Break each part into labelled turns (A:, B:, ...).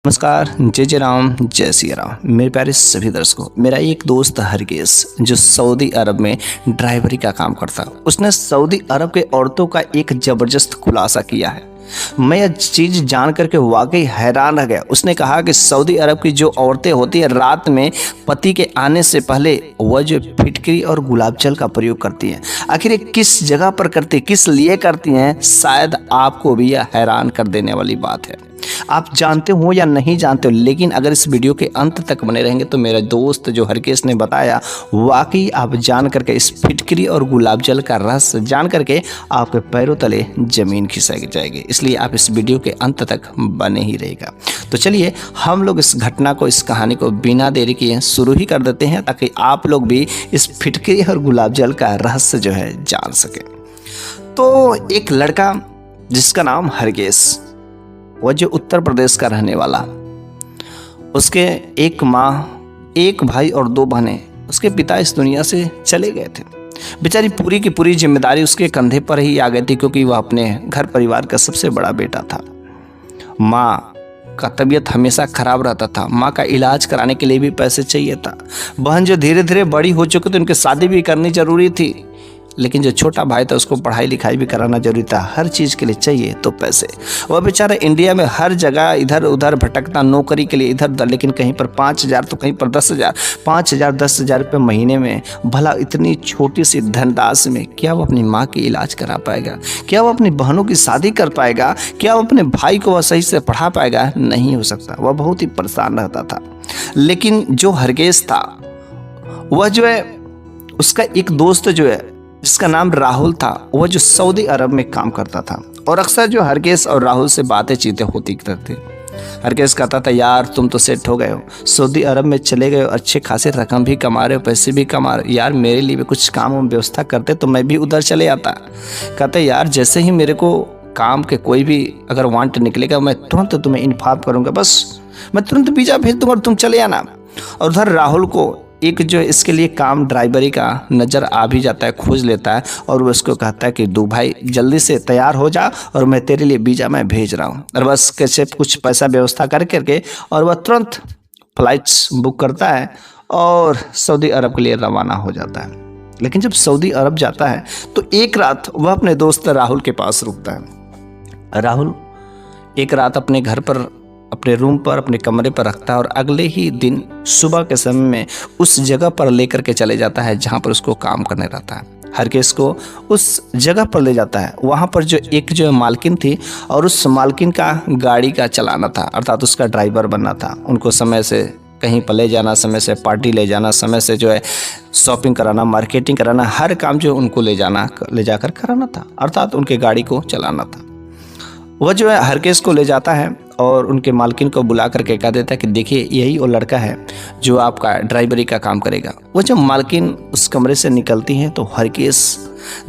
A: नमस्कार, जय जय राम, जय सिया राम। मेरे प्यारे सभी दर्शकों, मेरा एक दोस्त हरगेश जो सऊदी अरब में ड्राइवरी का काम करता है, उसने सऊदी अरब के औरतों का एक ज़बरदस्त खुलासा किया है। मैं यह चीज़ जान करके वाकई हैरान रह गया। उसने कहा कि सऊदी अरब की जो औरतें होती हैं, रात में पति के आने से पहले वह जो फिटकरी और गुलाब जल का प्रयोग करती हैं। आखिर ये किस जगह पर करती हैं, किस लिए करती हैं, शायद आपको भी यह हैरान कर देने वाली बात है। आप जानते हो या नहीं जानते हो, लेकिन अगर इस वीडियो के अंत तक बने रहेंगे तो मेरा दोस्त जो हरकेश ने बताया, वाकई आप जान करके इस फिटकरी और गुलाब जल का रहस्य जान करके आपके पैरों तले जमीन खिसक जाएगी। इसलिए आप इस वीडियो के अंत तक बने ही रहेगा। तो चलिए हम लोग इस घटना को, इस कहानी को बिना देरी किए शुरू ही कर देते हैं, ताकि आप लोग भी इस फिटकरी और गुलाब जल का रहस्य जो है जान सके। तो एक लड़का जिसका नाम हरकेश, वह जो उत्तर प्रदेश का रहने वाला, उसके एक माँ, एक भाई और दो बहनें, उसके पिता इस दुनिया से चले गए थे। बेचारी पूरी की पूरी जिम्मेदारी उसके कंधे पर ही आ गई थी, क्योंकि वह अपने घर परिवार का सबसे बड़ा बेटा था। माँ का तबीयत हमेशा खराब रहता था, माँ का इलाज कराने के लिए भी पैसे चाहिए था। बहन जो धीरे धीरे बड़ी हो चुकी थी, उनकी शादी भी करनी जरूरी थी, लेकिन जो छोटा भाई था उसको पढ़ाई लिखाई भी कराना जरूरी था। हर चीज़ के लिए चाहिए तो पैसे। वह बेचारा इंडिया में हर जगह इधर उधर भटकता, नौकरी के लिए इधर उधर, लेकिन कहीं पर 5,000 तो कहीं पर 10,000, 5,000 10,000 रुपये महीने में। भला इतनी छोटी सी धनराशि में क्या वो अपनी माँ की इलाज करा पाएगा? क्या वो अपनी बहनों की शादी कर पाएगा? क्या वो अपने भाई को वह सही से पढ़ा पाएगा? नहीं हो सकता। वह बहुत ही परेशान रहता था। लेकिन जो हरकेश था, वह जो है, उसका एक दोस्त जो है जिसका नाम राहुल था, वह जो सऊदी अरब में काम करता था। और अक्सर जो हरकेश और राहुल से बातें चीतें होती रहती। हरकेश कहता था, यार तुम तो सेट हो गए हो, सऊदी अरब में चले गए हो, अच्छे खासे रकम भी कमा रहे हो, पैसे भी कमा रहे हो, यार मेरे लिए भी कुछ काम व्यवस्था करते तो मैं भी उधर चले आता। कहते यार जैसे ही मेरे को काम के कोई भी अगर वांट निकलेगा, मैं तुरंत तुम्हें इन्फॉर्म करूँगा, बस मैं तुरंत वीजा भेज दूँगा और तुम चले आना। और उधर राहुल को एक जो इसके लिए काम ड्राइवरी का नज़र आ भी जाता है, खोज लेता है, और वो उसको कहता है कि दू भाई जल्दी से तैयार हो जा और मैं तेरे लिए वीज़ा मैं भेज रहा हूँ। और बस कैसे कुछ पैसा व्यवस्था कर करके और वह तुरंत फ्लाइट्स बुक करता है और सऊदी अरब के लिए रवाना हो जाता है। लेकिन जब सऊदी अरब जाता है तो एक रात वह अपने दोस्त राहुल के पास रुकता है। राहुल एक रात अपने घर पर, अपने रूम पर, अपने कमरे पर रखता है, और अगले ही दिन सुबह के समय में उस जगह पर लेकर के चले जाता है जहाँ पर उसको काम करने रहता है। हरकेश को उस जगह पर ले जाता है। वहाँ पर जो एक जो मालकिन थी, और उस मालकिन का गाड़ी का चलाना था, अर्थात उसका ड्राइवर बनना था। उनको समय से कहीं पर ले जाना, समय से पार्टी ले जाना, समय से जो है शॉपिंग कराना, मार्केटिंग कराना, हर काम जो उनको ले जाकर कराना था, अर्थात उनके गाड़ी को चलाना था। वह जो है हरकेश को ले जाता है और उनके मालकिन को बुला करके कह देता है कि देखिए यही वो लड़का है जो आपका ड्राइवरी का काम करेगा। वो जब मालकिन उस कमरे से निकलती हैं तो हरकेश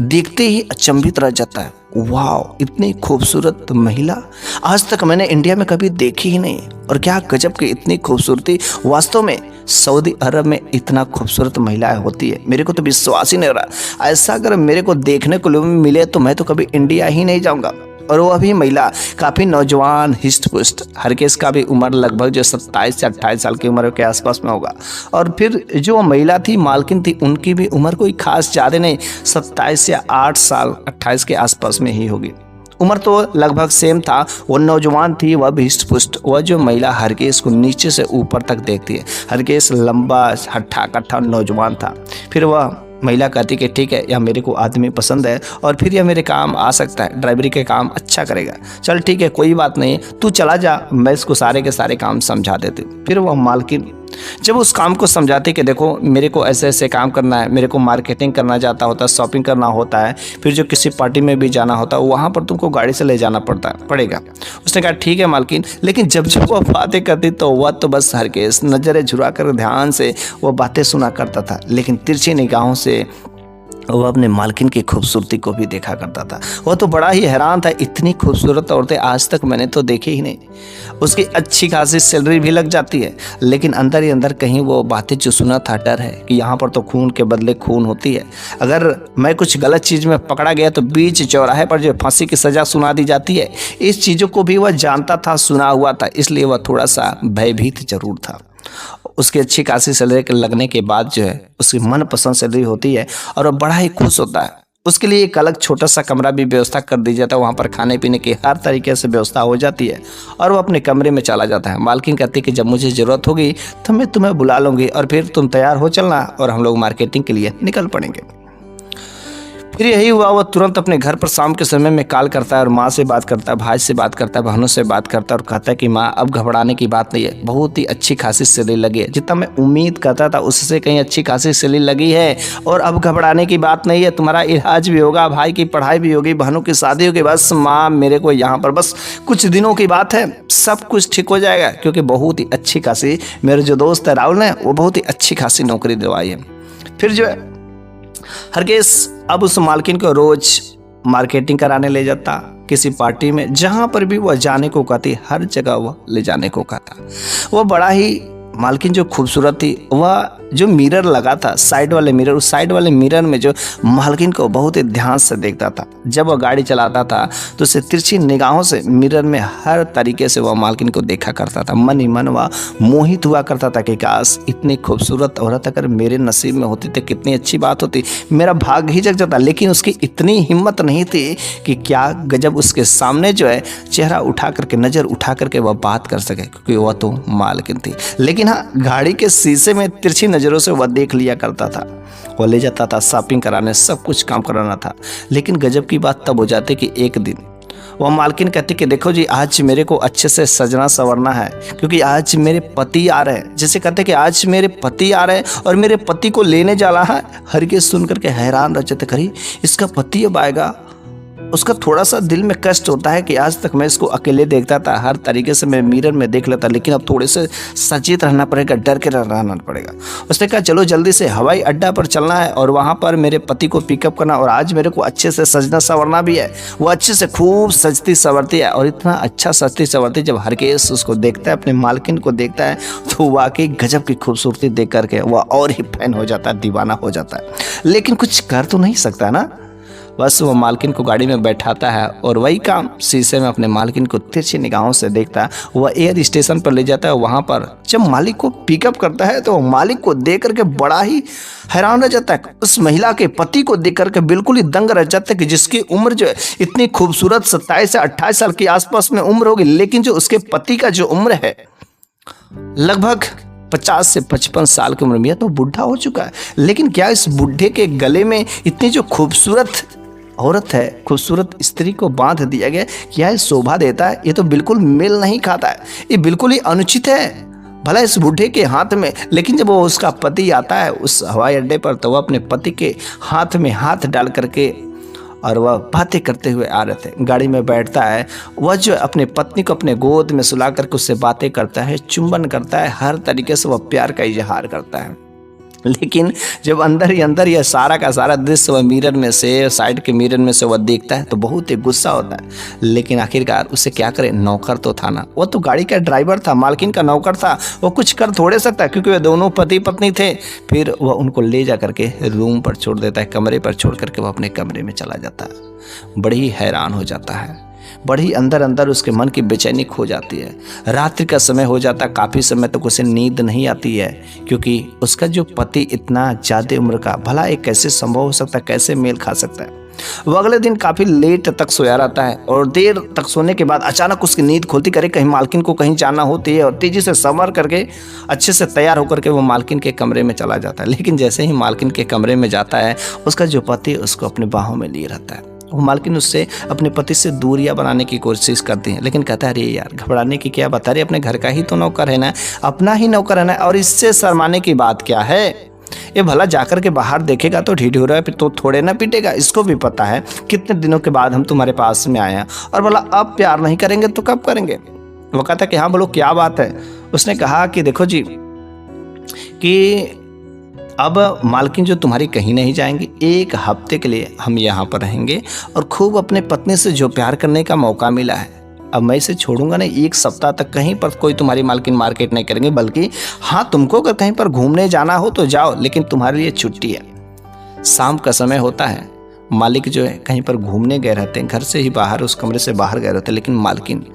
A: देखते ही अचंभित रह जाता है। वाह, इतनी खूबसूरत महिला आज तक मैंने इंडिया में कभी देखी ही नहीं, और क्या गजब की इतनी खूबसूरती। वास्तव में सऊदी अरब में इतना खूबसूरत महिलाएं होती है, मेरे को तो विश्वास ही नहीं हो रहा। ऐसा अगर मेरे को देखने को मिले तो मैं तो कभी इंडिया ही नहीं जाऊँगा। और वह भी महिला काफ़ी नौजवान, हिस्ट पुष्ट। हरकेश का भी उम्र लगभग जो 27 से 28 साल की उम्र के आसपास में होगा। और फिर जो महिला थी, मालकिन थी, उनकी भी उम्र कोई खास ज़्यादा नहीं, 27 या 8 साल 28 के आसपास में ही होगी। उम्र तो लगभग सेम था। वो नौजवान थी, वह भी हिस्ट पुष्ट। वह जो महिला हरकेश को नीचे से ऊपर तक देखती है। हरकेश लंबा, हट्ठा कट्ठा नौजवान था। फिर वह महिला कहती कि ठीक है, यह मेरे को आदमी पसंद है और फिर यह मेरे काम आ सकता है, ड्राइवरी के काम अच्छा करेगा। चल ठीक है, कोई बात नहीं, तू चला जा, मैं इसको सारे के सारे काम समझा देती हूँ। फिर वह मालकिन जब उस काम को समझाती कि देखो मेरे को ऐसे ऐसे काम करना है, मेरे को मार्केटिंग करना जाता होता है, शॉपिंग करना होता है, फिर जो किसी पार्टी में भी जाना होता है वहाँ पर तुमको गाड़ी से ले जाना पड़ेगा। उसने कहा ठीक है मालकिन। लेकिन जब वह बातें करती तो वह तो बस हरकेश नज़रें झुरा कर ध्यान से वो बातें सुना करता था, लेकिन तिरछी निगाहों से वो अपने मालकिन की खूबसूरती को भी देखा करता था। वो तो बड़ा ही हैरान था, इतनी खूबसूरत औरतें आज तक मैंने तो देखी ही नहीं। उसकी अच्छी खासी सैलरी भी लग जाती है, लेकिन अंदर ही अंदर कहीं वो बातें जो सुना था, डर है कि यहाँ पर तो खून के बदले खून होती है। अगर मैं कुछ गलत चीज़ में पकड़ा गया तो बीच चौराहे पर जो फांसी की सज़ा सुना दी जाती है। इस चीज़ों को भी वह जानता था, सुना हुआ था, इसलिए वह थोड़ा सा भयभीत जरूर था। उसकी अच्छी खासी सैलरी लगने के बाद जो है उसकी मनपसंद सैलरी होती है और वो बड़ा ही खुश होता है। उसके लिए एक अलग छोटा सा कमरा भी व्यवस्था कर दी जाता है, वहाँ पर खाने पीने की हर तरीके से व्यवस्था हो जाती है और वो अपने कमरे में चला जाता है। मालकिन कहती है कि जब मुझे ज़रूरत होगी तो मैं तुम्हें बुला लूँगी और फिर तुम तैयार हो चलना और हम लोग मार्केटिंग के लिए निकल पड़ेंगे। फिर यही हुआ, वो तुरंत अपने घर पर शाम के समय में कॉल करता है और माँ से बात करता है, भाई से बात करता है, बहनों से बात करता है और कहता है कि माँ अब घबराने की बात नहीं है, बहुत ही अच्छी खासी सैलरी लगी है, जितना मैं उम्मीद करता था उससे कहीं अच्छी खासी सैलरी लगी है और अब घबराने की बात नहीं है, तुम्हारा इलाज भी होगा, भाई की पढ़ाई भी होगी, बहनों की शादी होगी, बस माँ मेरे को यहाँ पर बस कुछ दिनों की बात है, सब कुछ ठीक हो जाएगा। क्योंकि बहुत ही अच्छी खासी मेरे जो दोस्त है राहुल ने, वो बहुत ही अच्छी खासी नौकरी दिलवाई है। फिर जो है हरगिज अब उस मालकिन को रोज मार्केटिंग कराने ले जाता, किसी पार्टी में जहां पर भी वह जाने को कहती, हर जगह वह ले जाने को कहता। वह बड़ा ही मालकिन जो खूबसूरत थी, वह जो मिरर लगा था साइड वाले मिरर, उस साइड वाले मिरर में जो मालकिन को बहुत ही ध्यान से देखता था। जब वह गाड़ी चलाता था तो उसे तिरछी निगाहों से मिरर में हर तरीके से वह मालकिन को देखा करता था। मन ही मन वह मोहित हुआ करता था कि काश इतनी खूबसूरत औरत अगर मेरे नसीब में होती तो कितनी अच्छी बात होती, मेरा भाग्य ही जग जाता। लेकिन उसकी इतनी हिम्मत नहीं थी कि क्या गजब उसके सामने जो है चेहरा उठा करके, नज़र उठा करके वह बात कर सके, क्योंकि वह तो मालकिन थी। लेकिन हाँ, गाड़ी के शीशे में तिरछी नज़रों से वह देख लिया करता था। वह ले जाता था शॉपिंग कराने, सब कुछ काम कराना था। लेकिन गजब की बात तब हो जाती कि एक दिन वह मालकिन कहती कि देखो जी, आज मेरे को अच्छे से सजना संवरना है, क्योंकि आज मेरे पति आ रहे हैं। जैसे कहते कि आज मेरे पति आ रहे हैं और मेरे पति को लेने जा रहा है। हरगिज सुन करके हैरान रह जाते, करी इसका पति अब आएगा। उसका थोड़ा सा दिल में कष्ट होता है कि आज तक मैं इसको अकेले देखता था, हर तरीके से मैं मिरर में देख लेता, लेकिन अब थोड़े से सचेत रहना पड़ेगा, डर के रहना पड़ेगा। उसने कहा चलो जल्दी से हवाई अड्डा पर चलना है और वहाँ पर मेरे पति को पिकअप करना, और आज मेरे को अच्छे से सजना संवरना भी है। वो अच्छे से खूब सजती संवरती है और इतना अच्छा सजती संवरती, जब हरगिज उसको देखता है, अपने मालकिन को देखता है, तो वाकई गजब की खूबसूरती देख करके वह और ही फैन हो जाता है, दीवाना हो जाता है। लेकिन कुछ कर तो नहीं सकता ना, बस वो मालकिन को गाड़ी में बैठाता है और वही काम शीशे में अपने मालकिन को तिरछी निगाहों से देखता है। वह एयर स्टेशन पर ले जाता है। वहाँ पर जब मालिक को पिकअप करता है तो मालिक को देख करके बड़ा ही हैरान रह जाता है। उस महिला के पति को देख करके बिल्कुल ही दंग रह जाता है कि जिसकी उम्र जो है इतनी खूबसूरत 27 से 28 साल के आसपास में उम्र होगी, लेकिन जो उसके पति का जो उम्र है लगभग 50 से 55 साल की उम्र में, तो बूढ़ा हो चुका है। लेकिन क्या इस बूढ़े के गले में इतनी जो खूबसूरत औरत है, खूबसूरत स्त्री को बांध दिया गया, क्या ये शोभा देता है? ये तो बिल्कुल मेल नहीं खाता है, ये बिल्कुल ही अनुचित है भला इस बूढ़े के हाथ में। लेकिन जब वो उसका पति आता है उस हवाई अड्डे पर, तो वह अपने पति के हाथ में हाथ डाल करके और वह बातें करते हुए आ रहे थे। गाड़ी में बैठता है, वह जो अपने पत्नी को अपने गोद में सुला करके उससे बातें करता है, चुंबन करता है, हर तरीके से वह प्यार का इजहार करता है। लेकिन जब अंदर ही अंदर यह सारा का सारा दृश्य वह मिरर में से, साइड के मिरर में से वह देखता है तो बहुत ही गुस्सा होता है। लेकिन आखिरकार उसे क्या करे, नौकर तो था ना, वह तो गाड़ी का ड्राइवर था, मालकिन का नौकर था, वो कुछ कर थोड़े सकता, क्योंकि वे दोनों पति पत्नी थे। फिर वह उनको ले जा करके रूम पर छोड़ देता है, कमरे पर छोड़ करके वह अपने कमरे में चला जाता है। बड़ी हैरान हो जाता है, बड़ी अंदर अंदर उसके मन की बेचैनी खो जाती है। रात्रि का समय हो जाता है, काफ़ी समय तक उसे नींद नहीं आती है, क्योंकि उसका जो पति इतना ज़्यादा उम्र का, भला एक कैसे संभव हो सकता है, कैसे मेल खा सकता है। वो अगले दिन काफ़ी लेट तक सोया रहता है और देर तक सोने के बाद अचानक उसकी नींद खुलती, करे कहीं मालकिन को कहीं जाना होती है, और तेज़ी से संवर करके अच्छे से तैयार होकर के वो मालकिन के कमरे में चला जाता है। लेकिन जैसे ही मालकिन के कमरे में जाता है, उसका जो पति उसको अपने बाहों में लिए रहता है। वो मालकिन उससे अपने पति से दूरियां बनाने की कोशिश करती हैं, लेकिन कहता है अरे यार घबराने की क्या बात, अरे अपने घर का ही तो नौकर है ना, अपना ही नौकर है ना, और इससे शर्माने की बात क्या है। ये भला जाकर के बाहर देखेगा तो ढिढोरा तो थोड़े ना पीटेगा। इसको भी पता है कितने दिनों के बाद हम तुम्हारे पास में आए हैं, और भला अब प्यार नहीं करेंगे तो कब करेंगे। वो कहता है कि हाँ बोलो क्या बात है। उसने कहा कि देखो जी कि अब मालकिन जो तुम्हारी कहीं नहीं जाएंगी, 1 हफ्ते के लिए हम यहाँ पर रहेंगे और खूब अपने पत्नी से जो प्यार करने का मौका मिला है, अब मैं इसे छोड़ूंगा नहीं। 1 सप्ताह तक कहीं पर कोई तुम्हारी मालकिन मार्केट नहीं करेंगे, बल्कि हाँ, तुमको अगर कहीं पर घूमने जाना हो तो जाओ, लेकिन तुम्हारे लिए छुट्टी है। शाम का समय होता है, मालिक जो है कहीं पर घूमने गए रहते हैं, घर से ही बाहर, उस कमरे से बाहर गए रहते हैं, लेकिन मालकिन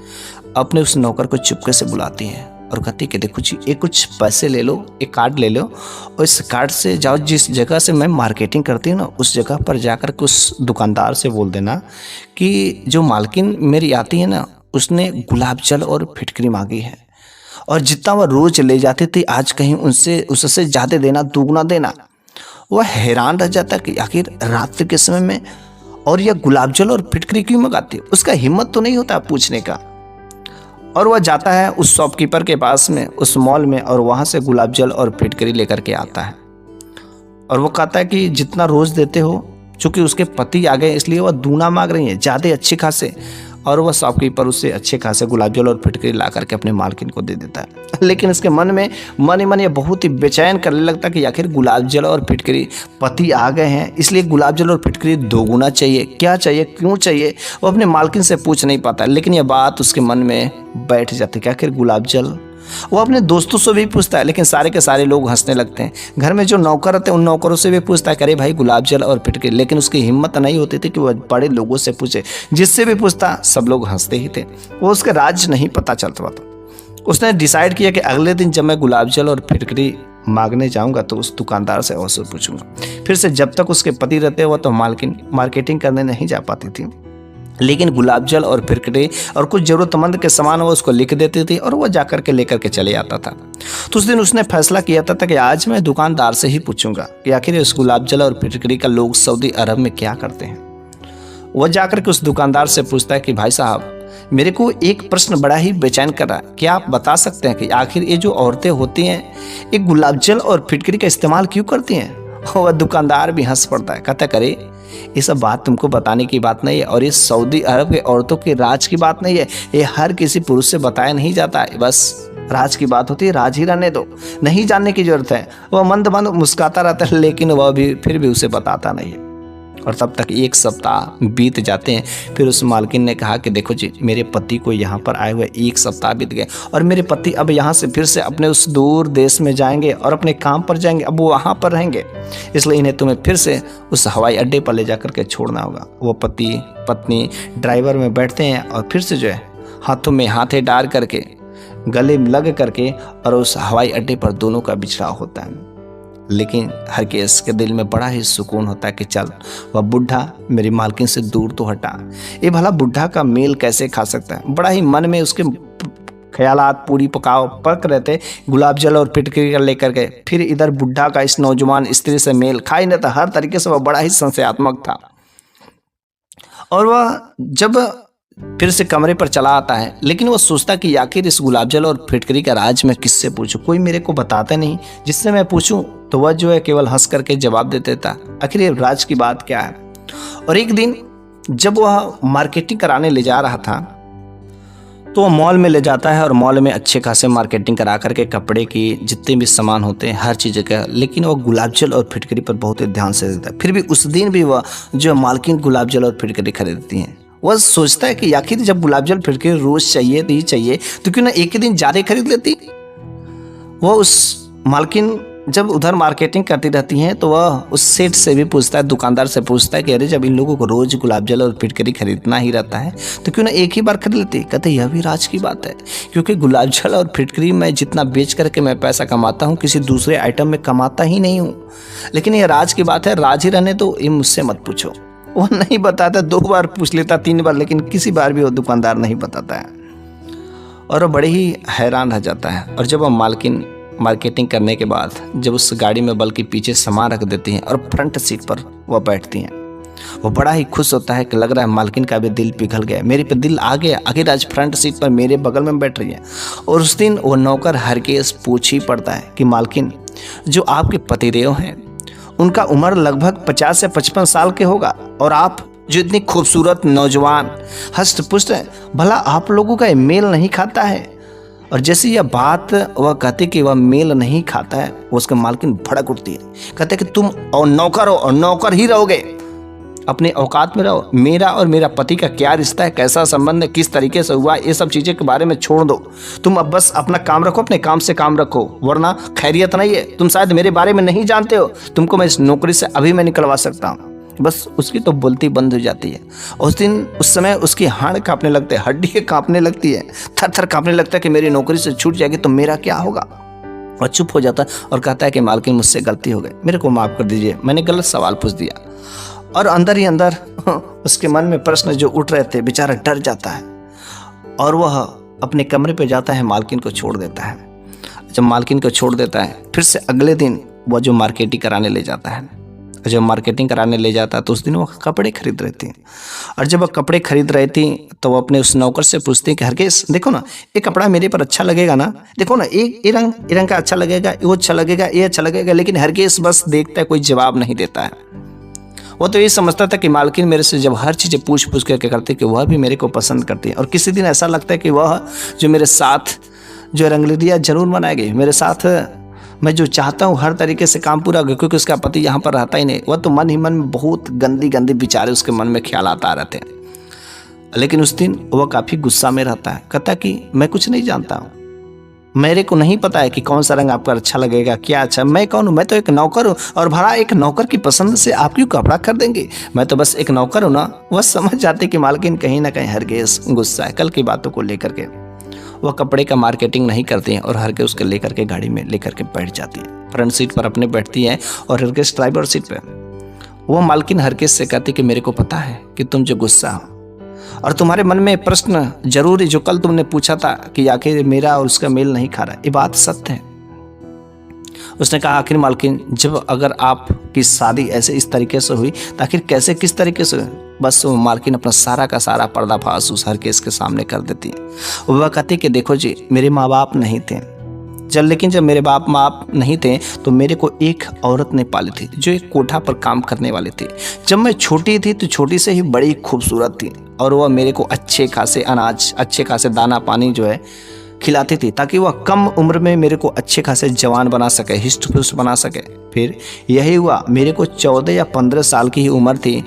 A: अपने उस नौकर को चुपके से बुलाती है और कहती कि देखो जी, एक कुछ पैसे ले लो, एक कार्ड ले लो और इस कार्ड से जाओ, जिस जगह से मैं मार्केटिंग करती हूँ ना, उस जगह पर जाकर के उस दुकानदार से बोल देना कि जो मालकिन मेरी आती है ना, उसने गुलाब जल और फिटकरी मांगी है, और जितना वह रोज ले जाती थी आज कहीं उनसे उससे ज़्यादा देना, दुगना देना। वह हैरान रह जाता कि आखिर रात्रि के समय में और यह गुलाब जल और फिटकरी क्यों मंगाती है। उसका हिम्मत तो नहीं होता पूछने का, और वह जाता है उस शॉपकीपर के पास में, उस मॉल में, और वहाँ से गुलाब जल और फिटकरी लेकर के आता है। और वो कहता है कि जितना रोज़ देते हो, चूँकि उसके पति आ गए इसलिए वह दूना मांग रही है, ज़्यादा अच्छे खासे, और वह शॉपकीपर उससे अच्छे खासे गुलाब जल और फिटकरी ला करके अपने मालकिन को दे देता है। लेकिन इसके मन ही मन ये बहुत ही बेचैन करने लगता कि आखिर गुलाब जल और फिटकरी, पति आ गए हैं इसलिए गुलाब जल और फिटकरी दोगुना चाहिए, क्या चाहिए, क्यों चाहिए, वो अपने मालकिन से पूछ नहीं पाता। लेकिन यह बात उसके मन में बैठ जाती कि आखिर गुलाब जल। वो अपने दोस्तों से भी पूछता है, लेकिन सारे के सारे लोग हंसने लगते हैं। घर में जो नौकर रहते हैं उन नौकरों से भी पूछता है, अरे भाई गुलाब जल और फिटकरी, लेकिन उसकी हिम्मत नहीं होती थी कि वह बड़े लोगों से पूछे। जिससे भी पूछता सब लोग हंसते ही थे, वो उसके राज नहीं पता चलता था। उसने डिसाइड किया कि अगले दिन जब मैं गुलाब जल और फिटकरी मांगने जाऊंगा तो उस दुकानदार से अवश्य पूछूंगा। फिर से जब तक उसके पति रहते हुए तो मालकिन मार्केटिंग करने नहीं जा पाती थी, लेकिन गुलाब जल और फिटकरी और कुछ ज़रूरतमंद के सामान वो उसको लिख देती थी और वह जाकर के लेकर के चले आता था। तो उस दिन उसने फैसला किया था कि आज मैं दुकानदार से ही पूछूंगा कि आखिर इस गुलाब जल और फिटकरी का लोग सऊदी अरब में क्या करते हैं। वह जाकर के उस दुकानदार से पूछता है कि भाई साहब, मेरे को एक प्रश्न बड़ा ही बेचैन कर रहा है, क्या आप बता सकते हैं कि आखिर ये जो औरतें होती हैं ये गुलाब जल और फिटकरी का इस्तेमाल क्यों करती हैं। वह दुकानदार भी हंस पड़ता है, कहता करे ये सब बात तुमको बताने की बात नहीं है, और ये सऊदी अरब के औरतों के राज की बात नहीं है, ये हर किसी पुरुष से बताया नहीं जाता है, बस राज की बात होती है, राज ही रहने दो, नहीं जानने की जरूरत है। वह मंद मंद मुस्कुराता रहता है, लेकिन वह भी फिर भी उसे बताता नहीं है। और तब तक 1 सप्ताह बीत जाते हैं। फिर उस मालकिन ने कहा कि देखो जी, मेरे पति को यहाँ पर आए हुए 1 सप्ताह बीत गए और मेरे पति अब यहाँ से फिर से अपने उस दूर देश में जाएंगे और अपने काम पर जाएंगे, अब वो वहाँ पर रहेंगे, इसलिए इन्हें तुम्हें फिर से उस हवाई अड्डे पर ले जा करके छोड़ना होगा। वो पति पत्नी ड्राइवर में बैठते हैं और फिर से जो है हाथों में हाथे डाल करके, गले में लग करके, और उस हवाई अड्डे पर दोनों का बिछड़ाव होता है। लेकिन हर केस के दिल में बड़ा ही सुकून होता है कि चल, वह बुढ़ा मेरी मालकिन से दूर तो हटा, ये भला बुढ़ा का मेल कैसे खा सकता है। बड़ा ही मन में उसके ख्यालात पूरी पक रहे थे। गुलाब जल और फिटकरी कर लेकर गए, फिर इधर बुढ़ा का इस नौजवान स्त्री से मेल खा ही नहीं था। हर तरीके से वह बड़ा ही संशयात्मक था। और वह जब फिर से कमरे पर चला आता है, लेकिन वो सोचता कि आखिर इस गुलाब जल और फिटकरी का राज मैं किससे पूछूं, कोई मेरे को बताता नहीं, जिससे मैं पूछूं तो वह जो है केवल हंस करके जवाब दे देता, आखिर ये राज की बात क्या है। और एक दिन जब वह मार्केटिंग कराने ले जा रहा था तो वह मॉल में ले जाता है और मॉल में अच्छे खासे मार्केटिंग करा करके कपड़े की जितने भी सामान होते हैं हर चीज़ का, लेकिन वह गुलाब जल और फिटकरी पर बहुत ही ध्यान से देता है। फिर भी उस दिन भी वह जो मालकिन गुलाब जल और फिटकरी खरीदती हैं। वह सोचता है कि आखिर जब गुलाब जल फिटकरी रोज चाहिए तो ही चाहिए, तो क्यों ना एक ही दिन ज़्यादा खरीद लेती। वह उस मालकिन जब उधर मार्केटिंग करती रहती हैं तो वह उस सेठ से भी पूछता है, दुकानदार से पूछता है कि अरे जब इन लोगों को रोज गुलाब जल और फिटकरी खरीदना ही रहता है तो क्यों ना एक ही बार खरीद लेती। कहते यह भी राज की बात है, क्योंकि गुलाब जल और फिटकरी मैं जितना बेच करके मैं पैसा कमाता हूँ किसी दूसरे आइटम में कमाता ही नहीं हूँ। लेकिन यह राज की बात है, राज ही रहने दो, ये मुझसे मत पूछो। वो नहीं बताता, 2 बार पूछ लेता, 3 बार, लेकिन किसी बार भी वो दुकानदार नहीं बताता है और वो बड़े ही हैरान रह जाता है। और जब वो मालकिन मार्केटिंग करने के बाद जब उस गाड़ी में बल्कि पीछे सामान रख देती हैं और फ्रंट सीट पर वह बैठती हैं, वो बड़ा ही खुश होता है कि लग रहा है मालकिन का भी दिल पिघल गया, मेरे पे दिल आ गया, आखिर आज फ्रंट सीट पर मेरे बगल में बैठ रही है। और उस दिन वो नौकर हरकेस पूछ ही पड़ता है कि मालकिन, जो आपके पतिदेव हैं उनका उम्र लगभग 50 से 55 साल के होगा और आप जो इतनी खूबसूरत नौजवान हष्ट पुष्ट हैं, भला आप लोगों का मेल नहीं खाता है। और जैसे यह बात वह कहते कि वह मेल नहीं खाता है, उसके मालकिन भड़क उठती है। कहते कि तुम और नौकर हो और नौकर ही रहोगे, अपने औकात में रहो। मेरा और मेरा पति का क्या रिश्ता है, कैसा संबंध है, किस तरीके से हुआ, ये सब चीज़ें के बारे में छोड़ दो। तुम अब बस अपना काम रखो, अपने काम से काम रखो, वरना खैरियत नहीं है। तुम शायद मेरे बारे में नहीं जानते हो, तुमको मैं इस नौकरी से अभी मैं निकलवा सकता हूँ। बस उसकी तो बोलती बंद हो जाती है। उस समय उसकी हाड़ कांपने लगते हैं, हड्डी कांपने लगती है, थर थर कांपने लगता है कि मेरी नौकरी से छूट जाएगी तो मेरा क्या होगा। और चुप हो जाता है और कहता है कि मालकिन मुझसे गलती हो गई, मेरे को माफ़ कर दीजिए, मैंने गलत सवाल पूछ दिया। और अंदर ही अंदर उसके मन में प्रश्न जो उठ रहे थे, बेचारा डर जाता है और वह अपने कमरे पे जाता है, मालकिन को छोड़ देता है। जब मालकिन को छोड़ देता है, फिर से अगले दिन वह जो मार्केटिंग कराने ले जाता है। जब मार्केटिंग कराने ले जाता है तो उस दिन वो कपड़े खरीद रही थी। और जब वो कपड़े खरीद रही थी तो वो अपने उस नौकर से पूछती कि हरगिज देखो ना, ये कपड़ा मेरे पर अच्छा लगेगा ना, देखो ना ये रंग का अच्छा लगेगा, वो अच्छा लगेगा, ये अच्छा लगेगा। लेकिन हरगिज बस देखता है, कोई जवाब नहीं देता है। वो तो ये समझता था कि मालकिन मेरे से जब हर चीज़ें पूछ पूछ करके करती कि वह भी मेरे को पसंद करती है। और किसी दिन ऐसा लगता है कि वह जो मेरे साथ जो रंगलीलियाँ जरूर मनाएगी, मेरे साथ मैं जो चाहता हूँ हर तरीके से काम पूरा, क्योंकि उसका पति यहाँ पर रहता ही नहीं। वह तो मन ही मन में बहुत गंदी गंदी विचारे उसके मन में ख्याल आता रहते हैं। लेकिन उस दिन वह काफ़ी गुस्सा में रहता है, कहता कि मैं कुछ नहीं जानता हूँ, मेरे को नहीं पता है कि कौन सा रंग आपका अच्छा लगेगा, क्या अच्छा। मैं कौन हूँ, मैं तो एक नौकर हूँ, और भला एक नौकर की पसंद से आप क्यों कपड़ा कर देंगे, मैं तो बस एक नौकर हूँ ना। वह समझ जाते कि मालकिन कहीं ना कहीं हरगिज गुस्सा है कल की बातों को लेकर के। वह कपड़े का मार्केटिंग नहीं करती हैं और हरगिज उसके लेकर के गाड़ी में लेकर के बैठ जाती है। फ्रंट सीट पर अपने बैठती है और हरगिज ड्राइवर सीट पे। वह मालकिन हरगिज से कहती कि मेरे को पता है कि तुम जो गुस्सा हो और तुम्हारे मन में प्रश्न जरूर जो कल तुमने पूछा था कि आखिर मेरा और उसका मेल नहीं खा रहा, ये बात सत्य है। उसने कहा आखिर मालकिन जब अगर आपकी शादी ऐसे इस तरीके से हुई तो आखिर कैसे किस तरीके से हुई। बस वो मालकिन अपना सारा का सारा पर्दाफाश उस हरगिज के सामने कर देती है। वह कहती कि देखो जी, मेरे माँ बाप नहीं थे लेकिन जब मेरे बाप माँ नहीं थे तो मेरे को एक औरत ने पाली थी जो एक कोठा पर काम करने वाली थी। जब मैं छोटी थी तो छोटी से ही बड़ी खूबसूरत थी और वह मेरे को अच्छे खासे अनाज, अच्छे खासे दाना पानी जो है खिलाती थी, ताकि वह कम उम्र में मेरे को अच्छे खासे जवान बना सके, हिस्ट पुष्ट बना सके। फिर यही हुआ, मेरे को 14 या 15 साल की ही उम्र थी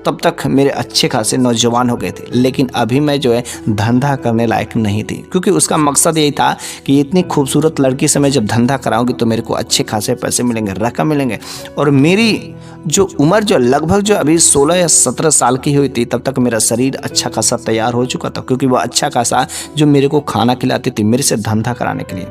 A: तब तक मेरे अच्छे खासे नौजवान हो गए थे। लेकिन अभी मैं जो है धंधा करने लायक नहीं थी, क्योंकि उसका मकसद यही था कि इतनी खूबसूरत लड़की से मैं जब धंधा कराऊंगी तो मेरे को अच्छे खासे पैसे मिलेंगे, रकम मिलेंगे। और मेरी जो उम्र जो लगभग जो अभी 16 या 17 साल की हुई थी तब तक मेरा शरीर अच्छा खासा तैयार हो चुका था, क्योंकि वह अच्छा खासा जो मेरे को खाना खिलाती थी मेरे से धंधा कराने के लिए।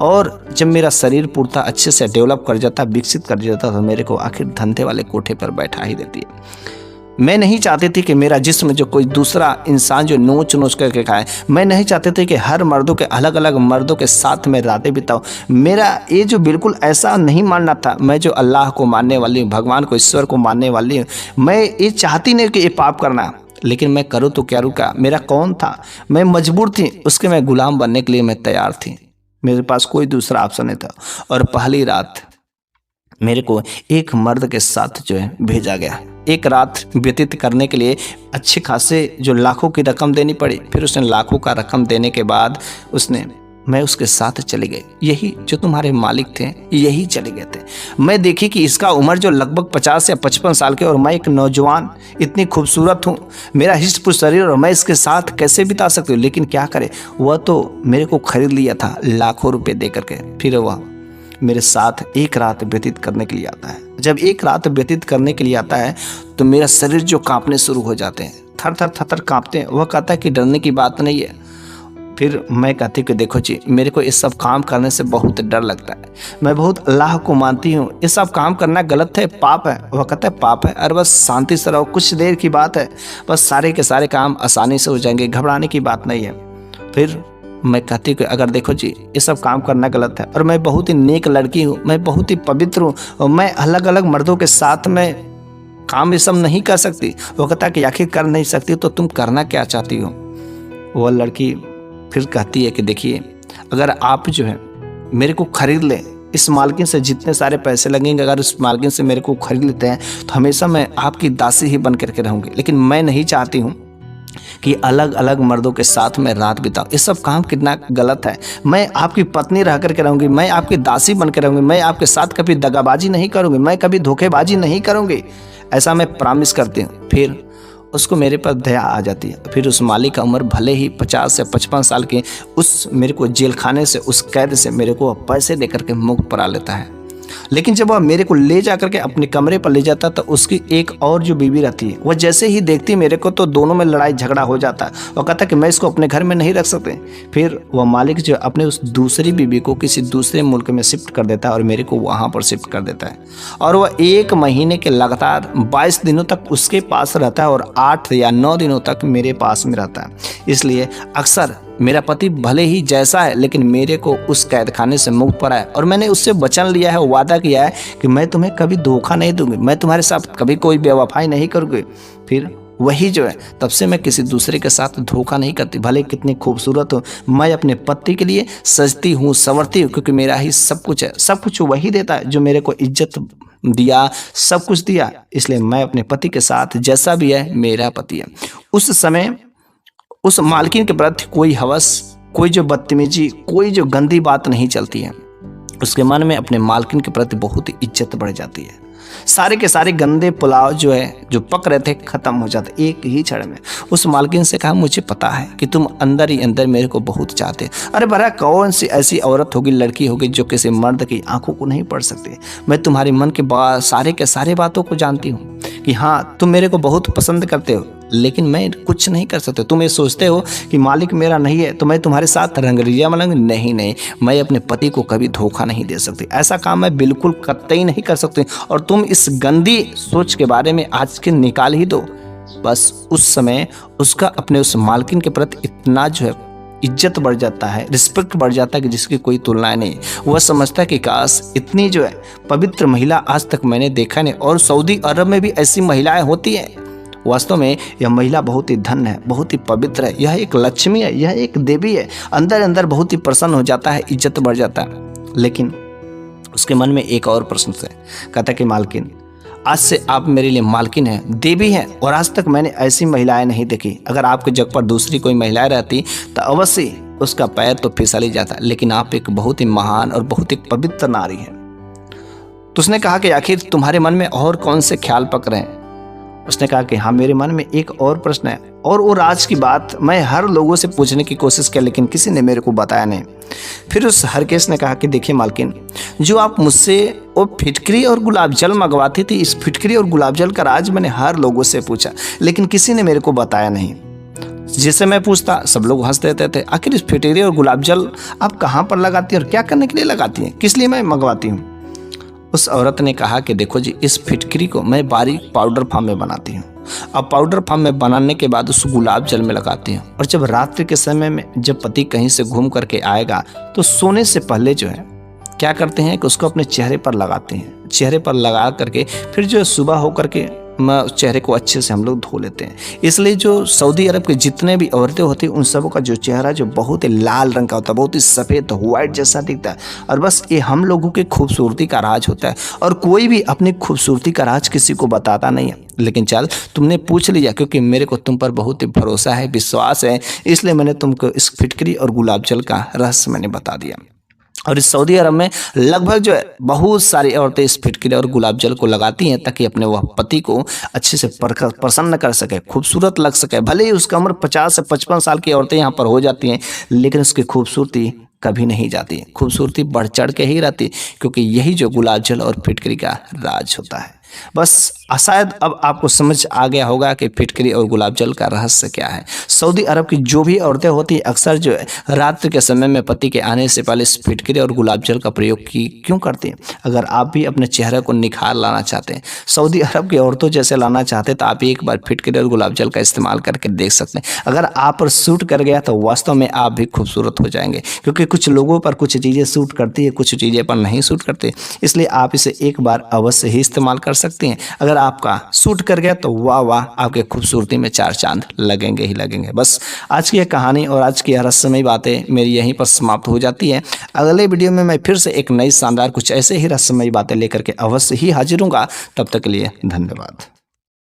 A: और जब मेरा शरीर पूर्णतः अच्छे से डेवलप कर जाता, विकसित कर जाता, तो मेरे को आखिर धंधे वाले कोठे पर बैठा ही देती है। मैं नहीं चाहती थी कि मेरा जिस्म जो कोई दूसरा इंसान जो नोच नोच करके खाए। मैं नहीं चाहती थी कि हर मर्दों के अलग अलग मर्दों के साथ मैं रातें बिताऊं। मेरा ये जो बिल्कुल ऐसा नहीं मानना था। मैं जो अल्लाह को मानने वाली हूँ, भगवान को, ईश्वर को मानने वाली हूँ, मैं ये चाहती नहीं कि ये पाप करना, लेकिन मैं करूँ तो क्या रुका। मेरा कौन था, मैं मजबूर थी, उसके मैं गुलाम बनने के लिए मैं तैयार थी। मेरे पास कोई दूसरा ऑप्शन नहीं था। और पहली रात मेरे को एक मर्द के साथ जो है भेजा गया। एक रात व्यतीत करने के लिए अच्छे खासे जो लाखों की रकम देनी पड़ी। फिर उसने लाखों का रकम देने के बाद मैं उसके साथ चले गए। यही जो तुम्हारे मालिक थे यही चले गए थे। मैं देखी कि इसका उम्र जो लगभग 50 या 55 साल के, और मैं एक नौजवान इतनी खूबसूरत हूँ, मेरा हिस्ट पुष्ट शरीर, और मैं इसके साथ कैसे बिता सकती हूँ। लेकिन क्या करे, वह तो मेरे को खरीद लिया था लाखों रुपए दे करके। फिर वह मेरे साथ एक रात व्यतीत करने के लिए आता है। जब एक रात व्यतीत करने के लिए आता है तो मेरा शरीर जो कांपने शुरू हो जाते हैं, थर थर थर थर कांपते हैं। वह कहता है कि डरने की बात नहीं है। फिर मैं कहती कि देखो जी, मेरे को इस सब काम करने से बहुत डर लगता है, मैं बहुत अल्लाह को मानती हूँ, ये सब काम करना गलत है, पाप है। वह कहता है पाप है, अरे बस शांति से रहो, कुछ देर की बात है, बस सारे के सारे काम आसानी से हो जाएंगे, घबराने की बात नहीं है। फिर मैं कहती कि अगर देखो जी, ये सब काम करना गलत है, और मैं बहुत ही नेक लड़की हूँ, मैं बहुत ही पवित्र हूँ, और मैं अलग अलग मर्दों के साथ में काम ये सब नहीं कर सकती। वो कहता कि आखिर कर नहीं सकती तो तुम करना क्या चाहती हो। वह लड़की फिर कहती है कि देखिए, अगर आप जो है मेरे को खरीद लें, इस मालकिन से जितने सारे पैसे लगेंगे, अगर उस मालकिन से मेरे को खरीद लेते हैं तो हमेशा मैं आपकी दासी ही बन करके रहूँगी। लेकिन मैं नहीं चाहती हूँ कि अलग अलग मर्दों के साथ में रात बिताऊं। ये सब काम कितना गलत है। मैं आपकी पत्नी रह करके रहूँगी, मैं आपकी दासी बन के रहूँगी, मैं आपके साथ कभी दगाबाजी नहीं करूँगी, मैं कभी धोखेबाजी नहीं करूँगी, ऐसा मैं प्रॉमिस करती हूँ। फिर उसको मेरे पर दया आ जाती है। फिर उस मालिक का उम्र भले ही 50 से 55 साल की, उस मेरे को जेल खाने से, उस कैद से मेरे को पैसे दे करके मुक्त करा लेता है। लेकिन जब वह मेरे को ले जा करके अपने कमरे पर ले जाता तो उसकी एक और जो बीवी रहती है, वह जैसे ही देखती मेरे को तो दोनों में लड़ाई झगड़ा हो जाता है। वह कहता कि मैं इसको अपने घर में नहीं रख सकते। फिर वह मालिक जो अपने उस दूसरी बीवी को किसी दूसरे मुल्क में शिफ्ट कर देता है और मेरे को वहाँ पर शिफ्ट कर देता है। और वह 1 महीने के लगातार 22 दिनों तक उसके पास रहता है और 8 या 9 दिनों तक मेरे पास में रहता है। इसलिए अक्सर मेरा पति भले ही जैसा है लेकिन मेरे को उस कैद खाने से मुक्त कराया और मैंने उससे वचन लिया है, वादा किया है कि मैं तुम्हें कभी धोखा नहीं दूंगी, मैं तुम्हारे साथ कभी कोई बेवफाई नहीं करूँगी। फिर वही जो है, तब से मैं किसी दूसरे के साथ धोखा नहीं करती, भले कितनी खूबसूरत हो। मैं अपने पति के लिए सजती हूँ, संवरती हूँ, क्योंकि मेरा ही सब कुछ है। सब कुछ वही देता है जो मेरे को इज्जत दिया, सब कुछ दिया। इसलिए मैं अपने पति के साथ, जैसा भी है मेरा पति है। उस समय उस मालकिन के प्रति कोई हवस, कोई जो बदतमीजी, कोई जो गंदी बात नहीं चलती है। उसके मन में अपने मालकिन के प्रति बहुत ही इज्जत बढ़ जाती है। सारे के सारे गंदे पुलाव जो है, जो पक रहे थे, खत्म हो जाते एक ही क्षण में। उस मालकिन से कहा, मुझे पता है कि तुम अंदर ही अंदर मेरे को बहुत चाहते। अरे भला कौन सी ऐसी औरत होगी, लड़की होगी जो किसी मर्द की आंखों को नहीं पढ़ सकती। मैं तुम्हारे मन के सारे के सारे बातों को जानती हूँ कि हाँ, तुम मेरे को बहुत पसंद करते हो, लेकिन मैं कुछ नहीं कर सकता। तुम ये सोचते हो कि मालिक मेरा नहीं है तो मैं तुम्हारे साथ रंगरिया मलंग, नहीं, मैं अपने पति को कभी धोखा नहीं दे सकती। ऐसा काम मैं बिल्कुल कतई नहीं कर सकती। और तुम इस गंदी सोच के बारे में आज के निकाल ही दो। बस उस समय उसका अपने उस मालकिन के प्रति इतना जो है इज्जत बढ़ जाता है, रिस्पेक्ट बढ़ जाता है कि जिसकी कोई तुलना नहीं। वह समझता है कि काश इतनी जो है पवित्र महिला आज तक मैंने देखा नहीं। और सऊदी अरब में भी ऐसी महिलाएं होती हैं। वास्तव में यह महिला बहुत ही धन्य है, बहुत ही पवित्र है, यह एक लक्ष्मी है, यह एक देवी है। अंदर अंदर बहुत ही प्रसन्न हो जाता है, इज्जत बढ़ जाता है। लेकिन उसके मन में एक और प्रश्न है। कहता कि मालकिन, आज से आप मेरे लिए मालकिन हैं, देवी हैं, और आज तक मैंने ऐसी महिलाएं नहीं देखी। अगर आपकी जगह पर दूसरी कोई महिलाएं रहती तो अवश्य उसका पैर तो फिसल ही जाता, लेकिन आप एक बहुत ही महान और बहुत ही पवित्र नारी हैं। तो उसने कहा कि आखिर तुम्हारे मन में और कौन से ख्याल पक रहे हैं। उसने कहा कि हाँ, मेरे मन में एक और प्रश्न है, और वो राज की बात मैं हर लोगों से पूछने की कोशिश की, लेकिन किसी ने मेरे को बताया नहीं। फिर उस हरकेश ने कहा कि देखिए मालकिन, जो आप मुझसे वो फिटकरी और गुलाब जल मंगवाती थी, इस फिटकरी और गुलाब जल का राज मैंने हर लोगों से पूछा, लेकिन किसी ने मेरे को बताया नहीं। जिसे मैं पूछता सब लोग हंस देते थे। आखिर इस फिटकरी और गुलाब जल आप कहाँ पर लगाती हैं और क्या करने के लिए लगाती हैं, किस लिए मैं मंगवाती हूँ। उस औरत ने कहा कि देखो जी, इस फिटकरी को मैं बारीक पाउडर फॉर्म में बनाती हूँ। अब पाउडर फॉर्म में बनाने के बाद उस गुलाब जल में लगाती हूँ, और जब रात्रि के समय में जब पति कहीं से घूम करके आएगा तो सोने से पहले जो है क्या करते हैं कि उसको अपने चेहरे पर लगाते हैं। चेहरे पर लगा करके फिर जो सुबह होकर के चेहरे को अच्छे से हम लोग धो लेते हैं। इसलिए जो सऊदी अरब के जितने भी औरतें होती हैं उन सबों का जो चेहरा जो बहुत ही लाल रंग का होता है, बहुत ही सफ़ेद व्हाइट जैसा दिखता है। और बस ये हम लोगों की खूबसूरती का राज होता है, और कोई भी अपनी खूबसूरती का राज किसी को बताता नहीं है। लेकिन चल, तुमने पूछ लिया, क्योंकि मेरे को तुम पर बहुत ही भरोसा है, विश्वास है, इसलिए मैंने तुमको इस फिटकरी और गुलाब जल का रहस्य मैंने बता दिया। और इस सऊदी अरब में लगभग जो है बहुत सारी औरतें इस फिटकरी और गुलाब जल को लगाती हैं ताकि अपने वह पति को अच्छे से प्रसन्न कर सके, खूबसूरत लग सके। भले ही उसका उम्र 50 से 55 साल की औरतें यहाँ पर हो जाती हैं, लेकिन उसकी खूबसूरती कभी नहीं जाती, खूबसूरती बढ़ चढ़ के ही रहती, क्योंकि यही जो गुलाब जल और फिटकरी का राज होता है। बस शायद अब आपको समझ आ गया होगा कि फिटकरी और गुलाब जल का रहस्य क्या है। सऊदी अरब की जो भी औरतें होती हैं अक्सर जो है रात्रि के समय में पति के आने से पहले इस फिटकरी और गुलाब जल का प्रयोग क्यों करती हैं। अगर आप भी अपने चेहरे को निखार लाना चाहते हैं, सऊदी अरब की औरतों जैसे लाना चाहते हैं, तो आप एक बार फिटकरी और गुलाब जल का इस्तेमाल करके देख सकते हैं। अगर आप पर सूट कर गया तो वास्तव में आप भी खूबसूरत हो जाएंगे, क्योंकि कुछ लोगों पर कुछ चीज़ें सूट करती है, कुछ चीज़ें पर नहीं सूट करती। इसलिए आप इसे एक बार अवश्य ही इस्तेमाल कर सकते हैं। अगर आपका सूट कर गया तो वाह वाह, आपके खूबसूरती में 4 चांद लगेंगे ही लगेंगे। बस आज की यह कहानी और आज की रहस्यमयी बातें मेरी यहीं पर समाप्त हो जाती है। अगले वीडियो में मैं फिर से एक नई शानदार कुछ ऐसे ही रहस्यमयी बातें लेकर के अवश्य ही हाजिर हूँगा। तब तक के लिए धन्यवाद।